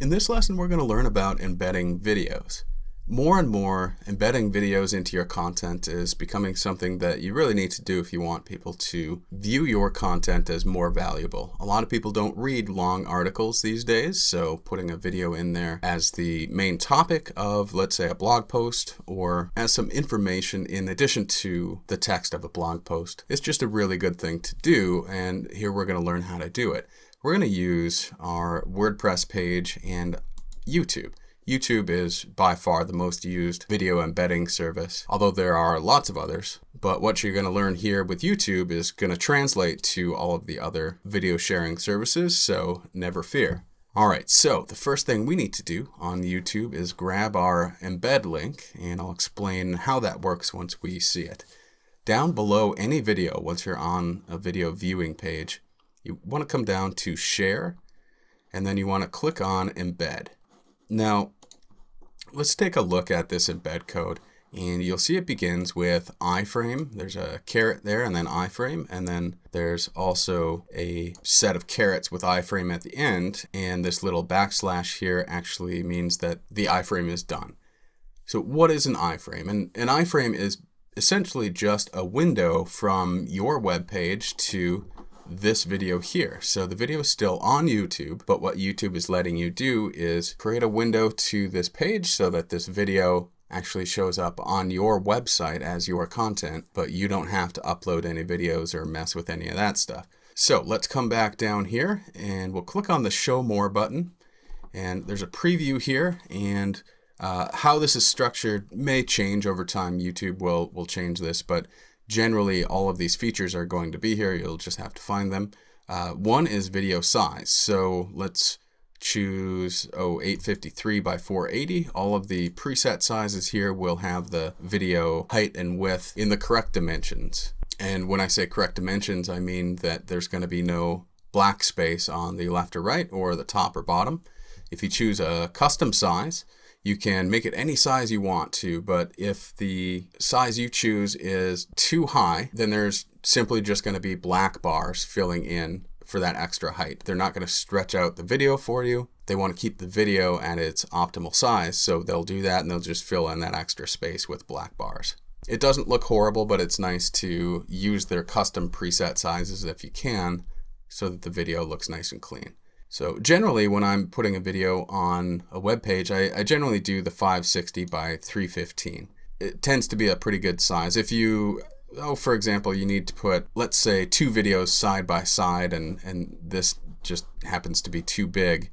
In this lesson, we're going to learn about embedding videos. More and more, embedding videos into your content is becoming something that you really need to do if you want people to view your content as more valuable. A lot of people don't read long articles these days, so putting a video in there as the main topic of, let's say, a blog post or as some information in addition to the text of a blog post is just a really good thing to do, and here we're going to learn how to do it. We're going to use our WordPress page and YouTube. YouTube is by far the most used video embedding service, although there are lots of others. But what you're going to learn here with YouTube is going to translate to all of the other video sharing services, so never fear. Alright, so the first thing we need to do on YouTube is grab our embed link, and I'll explain how that works once we see it. Down below any video, once you're on a video viewing page, you want to come down to Share, and then you want to click on Embed. Now, let's take a look at this embed code, and you'll see it begins with iframe. There's a caret there, and then iframe, and then there's also a set of carets with iframe at the end, and this little backslash here actually means that the iframe is done. So what is an iframe? And an iframe is essentially just a window from your web page to this video here. So the video is still on YouTube, but what YouTube is letting you do is create a window to this page so that this video actually shows up on your website as your content, but you don't have to upload any videos or mess with any of that stuff. So let's come back down here and we'll click on the Show More button, and there's a preview here, and how this is structured may change over time. YouTube will change this, but generally, all of these features are going to be here. You'll just have to find them. One is video size. So let's choose 853 by 480. All of the preset sizes here will have the video height and width in the correct dimensions. And when I say correct dimensions, I mean that there's going to be no black space on the left or right or the top or bottom. If you choose a custom size, you can make it any size you want to, but if the size you choose is too high, then there's simply just going to be black bars filling in for that extra height. They're not going to stretch out the video for you. They want to keep the video at its optimal size, so they'll do that and they'll just fill in that extra space with black bars. It doesn't look horrible, but it's nice to use their custom preset sizes if you can, so that the video looks nice and clean. So generally, when I'm putting a video on a web page, I generally do the 560 by 315. It tends to be a pretty good size. If you, for example, you need to put, let's say, 2 videos side by side, and this just happens to be too big,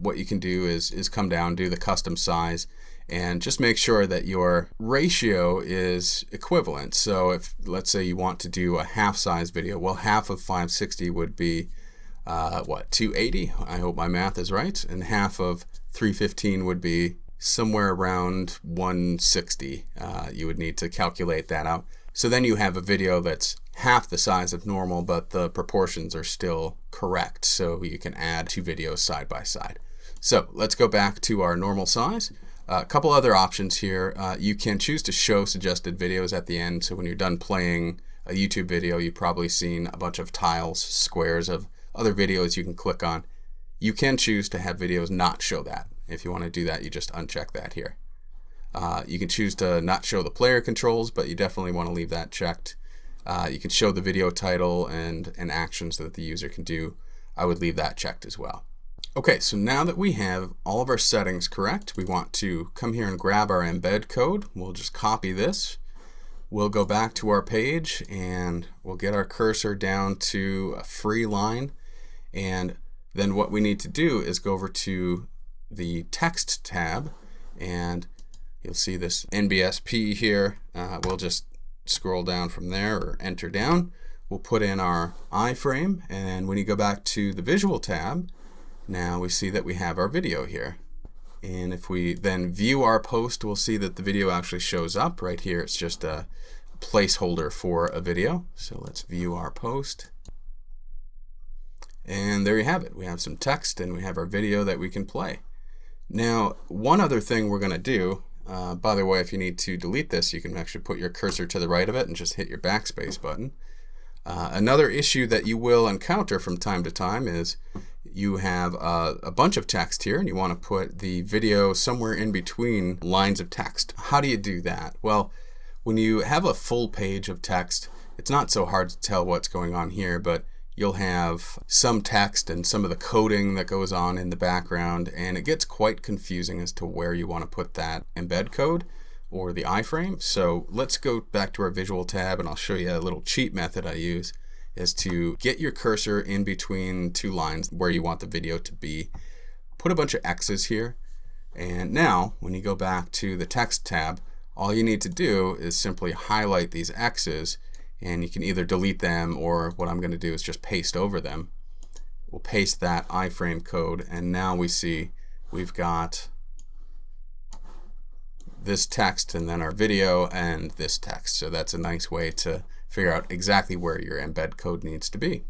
what you can do is come down, do the custom size, and just make sure that your ratio is equivalent. So if, let's say, you want to do a half size video, well, half of 560 would be 280? I hope my math is right. And half of 315 would be somewhere around 160. You would need to calculate that out. So then you have a video that's half the size of normal, but the proportions are still correct. So you can add 2 videos side by side. So let's go back to our normal size. A couple other options here. You can choose to show suggested videos at the end. So when you're done playing a YouTube video, you've probably seen a bunch of tiles, squares of other videos you can click on. You can choose to have videos not show that. If you want to do that, you just uncheck that here. You can choose to not show the player controls, but you definitely want to leave that checked. You can show the video title and actions that the user can do. I would leave that checked as well. Okay, so now that we have all of our settings correct, we want to come here and grab our embed code. We'll just copy this. We'll go back to our page and we'll get our cursor down to a free line. And then what we need to do is go over to the text tab, and you'll see this NBSP here. We'll just scroll down from there or enter down. We'll put in our iframe, and when you go back to the visual tab, now we see that we have our video here. And if we then view our post, we'll see that the video actually shows up right here. It's just a placeholder for a video. So let's view our post. And there you have it. We have some text and we have our video that we can play. Now, one other thing we're going to do, by the way, if you need to delete this, you can actually put your cursor to the right of it and just hit your backspace button. Another issue that you will encounter from time to time is you have a bunch of text here and you want to put the video somewhere in between lines of text. How do you do that? Well, when you have a full page of text, it's not so hard to tell what's going on here, but you'll have some text and some of the coding that goes on in the background, and it gets quite confusing as to where you want to put that embed code or the iframe. So let's go back to our visual tab and I'll show you a little cheat method I use is to get your cursor in between two lines where you want the video to be. Put a bunch of X's here, and now when you go back to the text tab, all you need to do is simply highlight these X's, and you can either delete them, or what I'm going to do is just paste over them. We'll paste that iframe code, and now we see we've got this text and then our video and this text. So that's a nice way to figure out exactly where your embed code needs to be.